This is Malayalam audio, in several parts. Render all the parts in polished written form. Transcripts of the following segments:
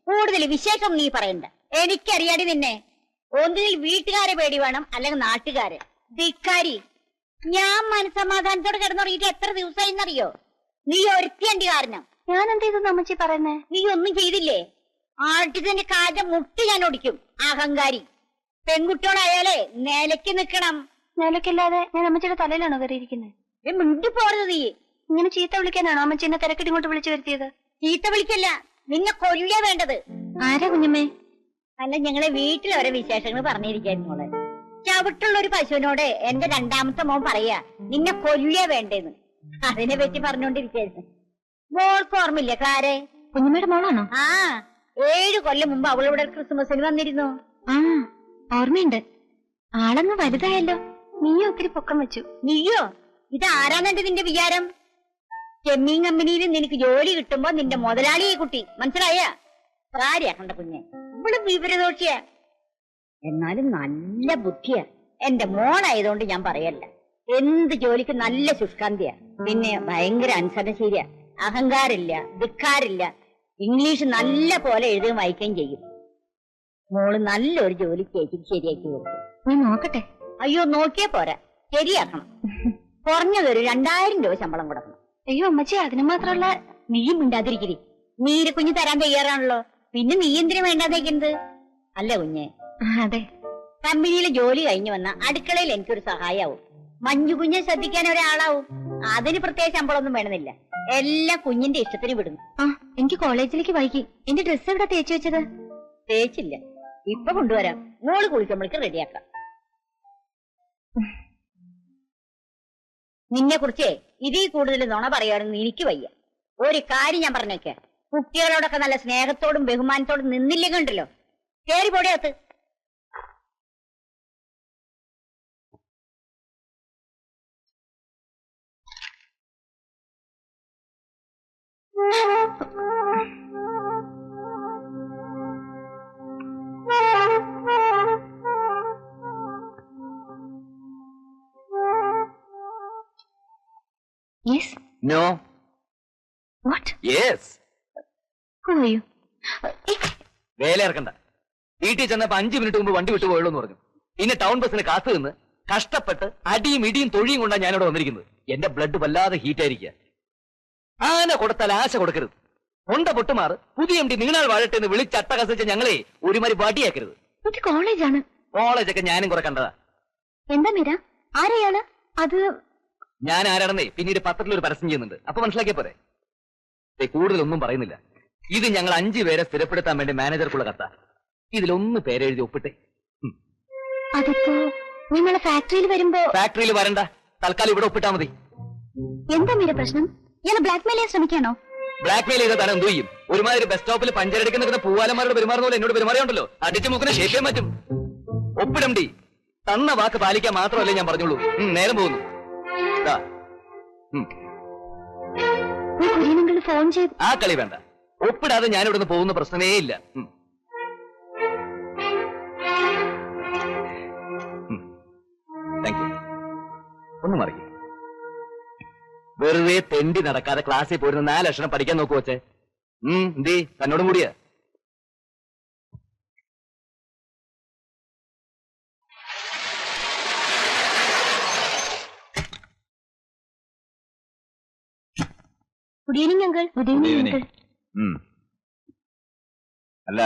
കൂടുതൽ വിശേഷം നീ പറയണ്ട. എനിക്കറിയാടി നിന്നെ. ഒന്നിൽ വീട്ടുകാരെ പേടി വേണം, അല്ലെങ്കിൽ നാട്ടുകാര്. ധിക്കാരി, ഞാൻ മനസ്സമാധാനത്തോടെ കിടന്നുറങ്ങിയിട്ട് എത്ര ദിവസമായിന്നറിയോ? നീ ഒരുത്തിയണ്ടി കാരണം. ഞാൻ എന്ത് ചെയ്തു അമ്മച്ചി പറയുന്നേ? നീ ഒന്നും ചെയ്തില്ലേ? ആട്ടിന്റെ കാര്യം മുട്ടി ഞാൻ ഓടിക്കും. അഹങ്കാരി. പെൺകുട്ടിയോടായാലേ നിലയ്ക്ക് നിക്കണം. നിലയ്ക്കില്ലാതെ ഞാൻ അമ്മച്ചിയുടെ തലയിലാണോ കയറിയിരിക്കുന്നത്? മിണ്ടി പോരുത് നീ. ഇങ്ങനെ ചീത്ത വിളിക്കാനാണോ അമ്മച്ചി എന്നെ തിരക്കിട്ട് ഇങ്ങോട്ട് വിളിച്ചു വരുത്തിയത്? ചീത്ത വിളിക്കല്ല, നിന്നെ കൊല്ലുക വേണ്ടത്. ആരാ കുഞ്ഞമ്മേ? അല്ല, ഞങ്ങളെ വീട്ടിൽ ഓരോ വിശേഷങ്ങൾ പറഞ്ഞിരിക്കായിരുന്നു മോളെ. ചവിട്ടുള്ള ഒരു പശുവിനോട് എന്റെ രണ്ടാമത്തെ മോൻ പറയാ നിന്നെ കൊല്ലുക വേണ്ടേന്ന്. അതിനെ പറ്റി പറഞ്ഞോണ്ടിരിക്കായിരുന്നു. മോൾക്ക് ഓർമ്മയില്ലേ ക്ലാരെ? കുഞ്ഞമ്മയുടെ മോളാണോ? ആ, 7 കൊല്ലം മുമ്പ് അവളിവിടെ ക്രിസ്മസിന് വന്നിരുന്നു. ആ, ഓർമ്മയുണ്ട്. ആളങ്ങ് വലുതായല്ലോ. നീയോ ഒത്തിരി പൊക്കം വെച്ചു. നീയോ? ഇതാരാന്നെന്റെ നിന്റെ വിചാരം? ചെമ്മീൻ കമ്പനിയിൽ നിനക്ക് ജോലി കിട്ടുമ്പോ നിന്റെ മുതലാളിയെ കുട്ടി, മനസ്സിലായ? കാര്യാക്കണ്ട കുഞ്ഞെ, ഇവിടെ വിവരദോഷിയാ. എന്നാലും നല്ല ബുദ്ധിയാ. എന്റെ മോളായതുകൊണ്ട് ഞാൻ പറയല്ല. എന്ത് ജോലിക്ക് നല്ല ശുഷ്കാന്തിയാ. പിന്നെ ഭയങ്കര അനുസരണശീലിയാ. അഹങ്കാരില്ല, ധിക്കാരില്ല. ഇംഗ്ലീഷ് നല്ല പോലെ എഴുതുകയും വായിക്കുകയും ചെയ്യും. മോള് നല്ലൊരു ജോലി ചേച്ചിക്ക് ശരിയാക്കി കൊടുക്കും. ഞാൻ നോക്കട്ടെ. അയ്യോ, നോക്കിയേ പോരാ, ശരിയാക്കണം. കുറഞ്ഞതൊരു 2000 രൂപ ശമ്പളം കൊടുക്കണം. അയ്യോ അമ്മച്ചി, അതിന് മാത്രമല്ല. നീയും മിണ്ടാതിരിക്കരി. നീര് കുഞ്ഞ് തരാൻ തയ്യാറാണല്ലോ, പിന്നെ നീ എന്തിനു വേണ്ടാതേക്കുന്നത്? അല്ല കുഞ്ഞെ, അതെ. കമ്പനിയിലെ ജോലി കഴിഞ്ഞു വന്ന അടുക്കളയിൽ എനിക്കൊരു സഹായാവും. മഞ്ഞു കുഞ്ഞെ ശ്രദ്ധിക്കാൻ ഒരാളാവും. അതിന് പ്രത്യേക ശമ്പളമൊന്നും വേണമെന്നില്ല. എല്ലാം കുഞ്ഞിന്റെ ഇഷ്ടത്തിന് വിടുന്നു. ആ, എനിക്ക് കോളേജിലേക്ക് വൈകി. എന്റെ ഡ്രസ്സ് എവിടെ തേച്ചു വെച്ചത്? തേച്ചില്ല, ഇപ്പൊ കൊണ്ടുവരാം. മോള് കുളിക്കുമ്പോഴേക്ക് റെഡിയാക്കാം. നിന്നെ കുറിച്ചേ ഇതിൽ കൂടുതൽ നുണ പറയാണെന്ന് എനിക്ക് വയ്യ. ഒരു കാര്യം ഞാൻ പറഞ്ഞേക്കാം, കുട്ടികളോടൊക്കെ നല്ല സ്നേഹത്തോടും ബഹുമാനത്തോടും നിന്നില്ലേ കണ്ടല്ലോ. കേറി പോടിയകത്ത്. Yes. No. What? Yes. Who are you? വേല ഇറക്കണ്ട. വീട്ടിൽ ചെന്നപ്പോ 5 മിനിറ്റ് മുമ്പ് വണ്ടി വിട്ടു പോയുള്ളൂ എന്ന് പറഞ്ഞു. പിന്നെ ടൗൺ ബസ്സിന് കാത്തു നിന്ന് കഷ്ടപ്പെട്ട് അടിയും ഇടിയും തൊഴിയും കൊണ്ടാണ് ഞാനിവിടെ വന്നിരിക്കുന്നത്. എന്റെ ബ്ലഡ് വല്ലാതെ ഹീറ്റ് ആയിരിക്കുക. ആന കൊടുത്താൽ ആശ കൊടുക്കരുത്. കൊണ്ട പൊട്ടുമാറ് പുതിയ എം ഡി നീണാൾ വാഴട്ടെ എന്ന് വിളിച്ചട്ടകസിച്ച് ഞങ്ങളെ ഒരുമാതിരി വടിയാക്കരുത്. ഇത് കോളേജാണ്. കോളേജൊക്കെ ഞാനും കുറെ കണ്ടതാ. എന്താ മീര, ആരെയാണ് അത്? ഞാൻ ആരാണെന്നേ പിന്നീട് പത്രത്തിൽ ഒരു പരസ്യം ചെയ്യുന്നുണ്ട്, അപ്പൊ മനസ്സിലാക്കിയ പോരെ. കൂടുതലൊന്നും പറയുന്നില്ല. ഇത് ഞങ്ങൾ 5 പേരെ സ്ഥിരപ്പെടുത്താൻ വേണ്ടി മാനേജർക്കുള്ള കത്ത. ഇതിലൊന്ന് പേരെഴുതി ഒപ്പിട്ടെ. അതിപ്പോ നിങ്ങളെ ഫാക്ടറിയിൽ വരുമ്പോ? ഫാക്ടറിയിൽ വരണ്ട, തൽക്കാലം ഇവിടെ ഒപ്പിട്ടാ മതി. എന്താ മീര പ്രശ്നം? ഇയാളെ ബ്ലാക്ക്മെയിൽ ചെയ്യാൻ ശ്രമിക്കാണോ? ബ്ലാക്ക്മെയിൽ ചെയ്ത താൻ എന്തു ചെയ്യും? ഒരുമാതിരി ബസ് സ്റ്റോപ്പിൽ പഞ്ചരടിക്കുന്ന പൂവാലന്മാരോട് പെരുമാറുന്ന പോലെ എന്നോട് പെരുമാറിയുണ്ടല്ലോ. അടിച്ചു മൂക്കിനെ ഷേപ്പ് ചെയ്യാൻ പറ്റും. ഒപ്പിടം ഡി. തന്ന വാക്ക് പാലിക്കാൻ മാത്രമല്ലേ ഞാൻ പറഞ്ഞോളൂ. നേരം പോകുന്നു. ഫോൺ ചെയ്ത് ആ കളി വേണ്ട. ഒപ്പിടാതെ ഞാൻ ഇവിടുന്ന് പോകുന്ന പ്രശ്നമേ ഇല്ല. Thank you. ഒന്ന് മറിയ. വെറുതെ തെണ്ടി നടക്കാതെ ക്ലാസ്സിൽ പോയിരുന്ന 4 അക്ഷരം പഠിക്കാൻ നോക്കു വച്ചേ. എന്തേ തന്നോടും കൂടിയാ? Good evening uncle. Good evening uncle. അല്ല,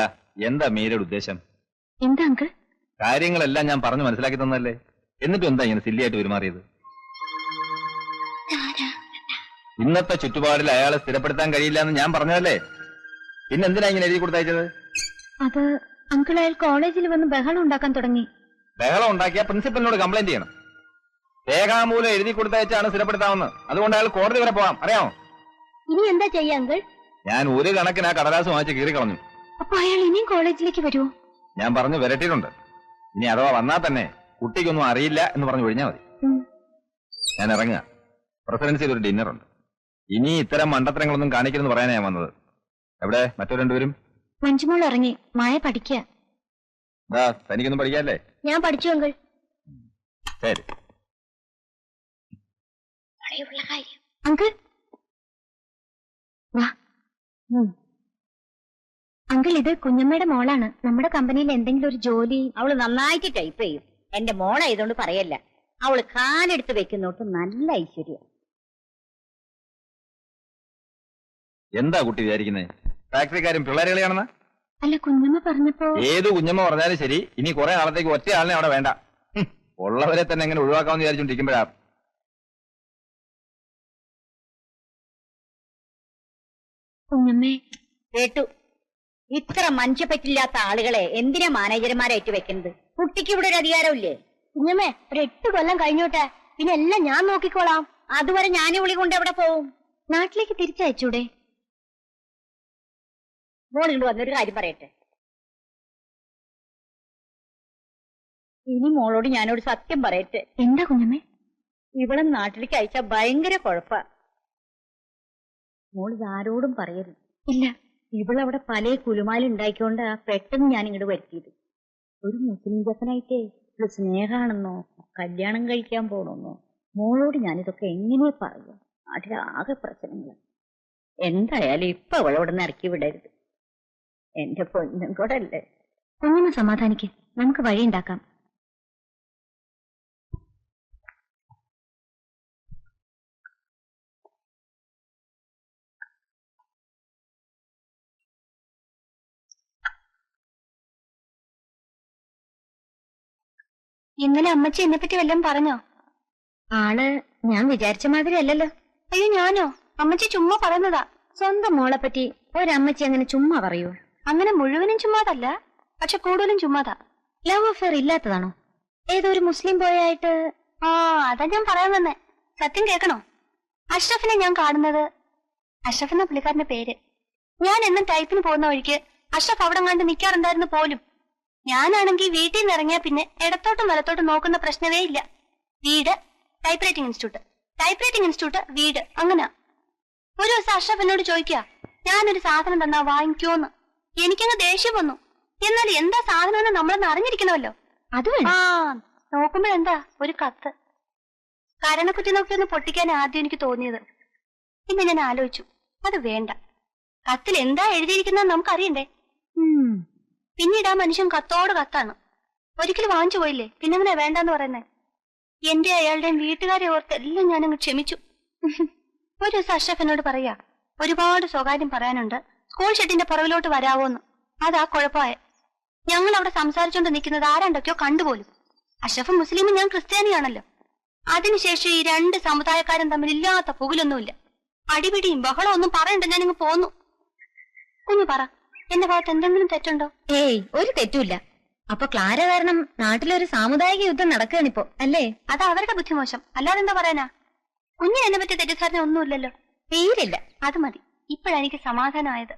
എന്താ മീരയുടെ ഉദ്ദേശം? എന്താ അങ്കിൾ? കാര്യങ്ങളെല്ലാം ഞാൻ പറഞ്ഞു മനസ്സിലാക്കി തന്നല്ലേ, എന്നിട്ടും എന്താ ഇങ്ങനെ സില്ലിയായിട്ട് പെരുമാറിയത്? ഇന്നത്തെ ചുറ്റുപാടിൽ അയാളെ സ്ഥിരപ്പെടുത്താൻ കഴിയില്ല എന്ന് ഞാൻ പറഞ്ഞതല്ലേ, പിന്നെന്തിനാ ഇങ്ങനെ എഴുതി കൊടുത്തയച്ചത്? അത് അങ്കിൾ, അയാൾ കോളേജിൽ വന്ന് ബഹളം ഉണ്ടാക്കാൻ തുടങ്ങി. ബഹളം ഉണ്ടാക്കിയ പ്രിൻസിപ്പലിനോട് കംപ്ലൈന്റ് ചെയ്യണം. രേഖാമൂലം എഴുതി കൊടുത്തയച്ചാണ് സ്ഥിരപ്പെടുത്താമെന്ന്. അതുകൊണ്ട് അയാൾ കോടതി വരെ പോവാം, അറിയാമോ? ഇനി എന്താ ചെയ്യാ അങ്കിൾ? ഞാൻ ഒരു കണക്കിന് ആ കടലാസ് വാങ്ങിച്ച് കീറി കളഞ്ഞു. അപ്പൊ അയാൾ ഇനിയും കോളേജിലേക്ക് വരുമോ? ഞാൻ പറഞ്ഞു വരട്ടിയിട്ടുണ്ട്. ഇനി അഥവാ വന്നാൽ തന്നെ കുട്ടിക്കൊന്നും അറിയില്ല എന്ന് പറഞ്ഞു ഒഴിഞ്ഞാൽ മതി. ഞാൻ ഇറങ്ങുക. പ്രസിഡൻസിയിൽ ഒരു ഡിന്നർ ഉണ്ട്. ഇനി ഇത്തരം മണ്ടത്തരങ്ങളൊന്നും കാണിക്കരുതെന്ന് പറയാനാ ഞാൻ വന്നത്. എവിടെ മറ്റു രണ്ടുപേരും? മഞ്ജുമോൾ ഇറങ്ങി. മായ പഠിക്കുക. തനിക്കൊന്നും പഠിക്കാല്ലേ? ഞാൻ പഠിച്ചു അങ്കിൾ. ശരി അങ്കിൾ വാ. അങ്കിൾ ഇത് കുഞ്ഞമ്മയുടെ മോളാണ്. നമ്മുടെ കമ്പനിയിൽ എന്തെങ്കിലും ഒരു ജോലി. അവള് നന്നായിട്ട് ടൈപ്പ് ചെയ്യും. എന്റെ മോളായതുകൊണ്ട് പറയല്ല. അവള് കാലെടുത്ത് വെക്കുന്നോട്ട് നല്ല ഐശ്വര്യം. എന്താ കുട്ടി വിചാരിക്കുന്നത്? ഫാക്ടറിക്കാരും പിള്ളേർ കളിയാണെന്ന്? അല്ല, കുഞ്ഞമ്മ പറഞ്ഞപ്പോ. ഏത് കുഞ്ഞമ്മ പറഞ്ഞാലും ശരി, ഇനി കുറെ നാളത്തേക്ക് ഒറ്റ ആളിനെ അവിടെ വേണ്ട. ഉള്ളവരെ തന്നെ എങ്ങനെ ഒഴിവാക്കാമെന്ന് വിചാരിച്ചോണ്ടിരിക്കുമ്പോഴാ. കുഞ്ഞമ്മേ കേട്ടു. ഇത്ര മനുഷ്യപ്പറ്റില്ലാത്ത ആളുകളെ എന്തിനാ മാനേജർമാരായിട്ട് വെക്കുന്നത്? കുട്ടിക്ക് ഇവിടെ ഒരു അധികാരമില്ലേ? കുഞ്ഞമ്മേ, ഒരു 8 കൊല്ലം കഴിഞ്ഞോട്ടെ, പിന്നെ എല്ലാം ഞാൻ നോക്കിക്കോളാം. അതുവരെ ഞാൻ വിളി കൊണ്ട് എവിടെ പോവും? നാട്ടിലേക്ക് തിരിച്ചയച്ചൂടെ? മോളിങ്ങോട് വന്നൊരു കാര്യം പറയട്ടെ. ഇനി മോളോട് ഞാനോട് സത്യം പറയട്ടെ. എന്താ കുഞ്ഞമ്മേ? ഇവിടെ നാട്ടിലേക്ക് അയച്ചാ ഭയങ്കര കുഴപ്പാ. മോൾ ഇതാരോടും പറയരുത്. ഇല്ല. ഇവളവിടെ പല കുലുമാലുണ്ടായിക്കൊണ്ടാ പെട്ടെന്ന് ഞാൻ ഇങ്ങോട്ട് വരുത്തിയത്. ഒരു മുസ്ലിം ചെക്കനായിട്ടേ ഇവള് സ്നേഹാണെന്നോ കല്യാണം കഴിക്കാൻ പോണെന്നോ മോളോട് ഞാനിതൊക്കെ എങ്ങനെ പറയും? നാട്ടിലാകെ പ്രശ്നങ്ങൾ. എന്തായാലും ഇപ്പൊ അവളവിടെ നിന്ന് ഇറക്കി വിടരുത്. എന്റെ പൊന്നും കൂടെ അല്ലേ. കുഞ്ഞമ്മ സമാധാനിക്ക്, നമുക്ക് വഴിയുണ്ടാക്കാം. ഇന്നലെ അമ്മച്ചി എന്നെപ്പറ്റി വല്ലതും പറഞ്ഞോ? ആള് ഞാൻ വിചാരിച്ച മാതിരി അല്ലല്ലോ. അയ്യോ, ഞാനോ? അമ്മച്ചി ചുമ്മാ പറയുന്നതാ. സ്വന്തം മോളെ പറ്റി ഒരമ്മച്ചി അങ്ങനെ ചുമ്മാ പറയൂ? അങ്ങനെ മുഴുവനും ചുമ്മാതല്ല, പക്ഷെ കൂടുതലും ചുമ്മാതാ. Love affair ഇല്ലാത്തതാണോ? ഏതോ ഒരു മുസ്ലിം ബോയായിട്ട്? ആ, അതാ ഞാൻ പറയാൻ വന്നേ. സത്യം കേൾക്കണോ? അഷ്റഫിനെ ഞാൻ കാണുന്നത്. അഷ്റഫ് എന്ന പുള്ളിക്കാരന്റെ പേര്. ഞാൻ എന്നും ടൈപ്പിന് പോകുന്ന വഴിക്ക് അഷ്റഫ് അവിടെ കണ്ട് നിൽക്കാറുണ്ടായിരുന്നു പോലും. ഞാനാണെങ്കിൽ വീട്ടിൽ നിന്ന് ഇറങ്ങിയാ പിന്നെ ഇടത്തോട്ടും വലത്തോട്ടും നോക്കുന്ന പ്രശ്നമേ ഇല്ല. വീട്, type writing institute, type writing institute, വീട്, അങ്ങനെ. ഒരു ദിവസം അഷ്റഫ് എന്നോട് ചോദിക്കുക, ഞാനൊരു സാധനം തന്നാ വാങ്ങിക്കോന്ന്. എനിക്കങ്ങ് ദേഷ്യം വന്നു. എന്നാൽ എന്താ സാധനം എന്ന് നമ്മളൊന്ന് അറിഞ്ഞിരിക്കണമല്ലോ. അത് ആ നോക്കുമ്പോഴെന്താ ഒരു കത്ത്. കരണക്കുറ്റി നോക്കി ഒന്ന് പൊട്ടിക്കാൻ ആദ്യം എനിക്ക് തോന്നിയത്. പിന്നെ ഞാൻ ആലോചിച്ചു, അത് വേണ്ട. കത്തിൽ എന്താ എഴുതിയിരിക്കുന്നത് നമുക്കറിയണ്ടേ. പിന്നീട് ആ മനുഷ്യൻ കത്തോട് കത്താണ്. ഒരിക്കലും വാങ്ങിച്ചു പോയില്ലേ, പിന്നെങ്ങനെ വേണ്ടെന്ന് പറയുന്നേ. എന്റെ അയാളുടെയും വീട്ടുകാരെ ഓർത്ത് എല്ലാം ഞാനങ്ങ് ക്ഷമിച്ചു. ഒരു ദിവസം അഷ്റഫ് എന്നോട് പറയാ, ഒരുപാട് സ്വകാര്യം പറയാനുണ്ട്, സ്കൂൾ ഷെഡിന്റെ പുറകിലോട്ട് വരാവോന്ന്. അതാ കുഴപ്പമായ. ഞങ്ങൾ അവിടെ സംസാരിച്ചോണ്ട് നിൽക്കുന്നത് ആരാണ്ടൊക്കെയോ കണ്ടുപോലും. അഷ്റഫ് മുസ്ലിമും ഞാൻ ക്രിസ്ത്യാനിയാണല്ലോ. അതിനുശേഷം ഈ 2 സമുദായക്കാരും തമ്മിൽ ഇല്ലാത്ത പുകലൊന്നുമില്ല. അടിപിടിയും ബഹളം ഒന്നും പറയണ്ട, ഞാനിങ്ങ് പോന്നു. കുഞ്ഞു പറ, എന്റെ ഭാഗത്ത് എന്തെങ്കിലും തെറ്റുണ്ടോ? ഏയ്, ഒരു തെറ്റുമില്ല. അപ്പൊ ക്ലാര കാരണം നാട്ടിലൊരു സാമുദായിക യുദ്ധം നടക്കുകയാണിപ്പോ, അല്ലേ? അത് അവരുടെ ബുദ്ധിമോശം, അല്ലാതെ എന്താ പറയാനാ? കുഞ്ഞിന് എന്നെ പറ്റിയ തെറ്റിദ്ധാരണ ഒന്നുമില്ലല്ലോ. തീരില്ല. അത് മതി. ഇപ്പോഴെനിക്ക് സമാധാനമായത്.